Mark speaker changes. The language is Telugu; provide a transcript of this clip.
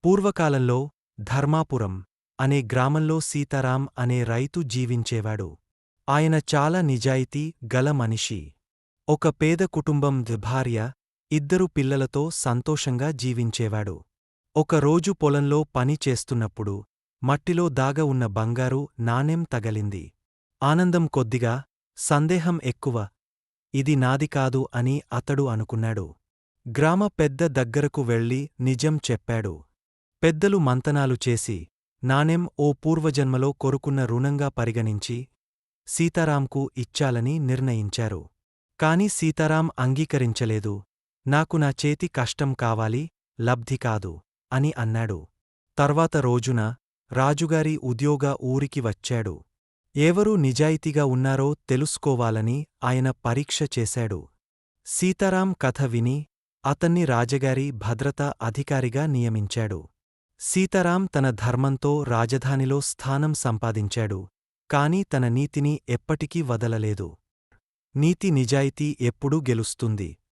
Speaker 1: పూర్వకాలంలో ధర్మాపురం అనే గ్రామంలో సీతారాం అనే రైతు జీవించేవాడు. ఆయన చాలా నిజాయితీ గల మనిషి. ఒక పేద కుటుంబం భార్య, 2 పిల్లలతో సంతోషంగా జీవించేవాడు. ఒకరోజు పొలంలో పని చేస్తున్నప్పుడు మట్టిలో దాగ ఉన్న బంగారు నాణెం తగలింది. ఆనందం కొద్దిగా, సందేహం ఎక్కువ. ఇది నాది కాదు అని అతడు అనుకున్నాడు. గ్రామ పెద్ద దగ్గరకు వెళ్ళి నిజం చెప్పాడు. పెద్దలు మంతనాలు చేసి నాణెం ఓ పూర్వజన్మలో కొరుకున్న రుణంగా పరిగణించి సీతారాంకు ఇచ్చాలని నిర్ణయించారు. కాని సీతారాం అంగీకరించలేదు. నాకు నా చేతి కష్టం కావాలి, లబ్ధి కాదు అని అన్నాడు. తర్వాత రోజున రాజుగారి ఉద్యోగ ఊరికి వచ్చాడు. ఎవరు నిజాయితీగా ఉన్నారో తెలుసుకోవాలని ఆయన పరీక్ష చేశాడు. సీతారాం కథ విని అతన్ని రాజగారి భద్రతా అధికారిగా నియమించాడు. సీతారాం తన ధర్మంతో రాజధానిలో స్థానం సంపాదించాడు. కాని తన నీతిని ఎప్పటికీ వదలలేదు. నీతి నిజాయితీ ఎప్పుడూ గెలుస్తుంది.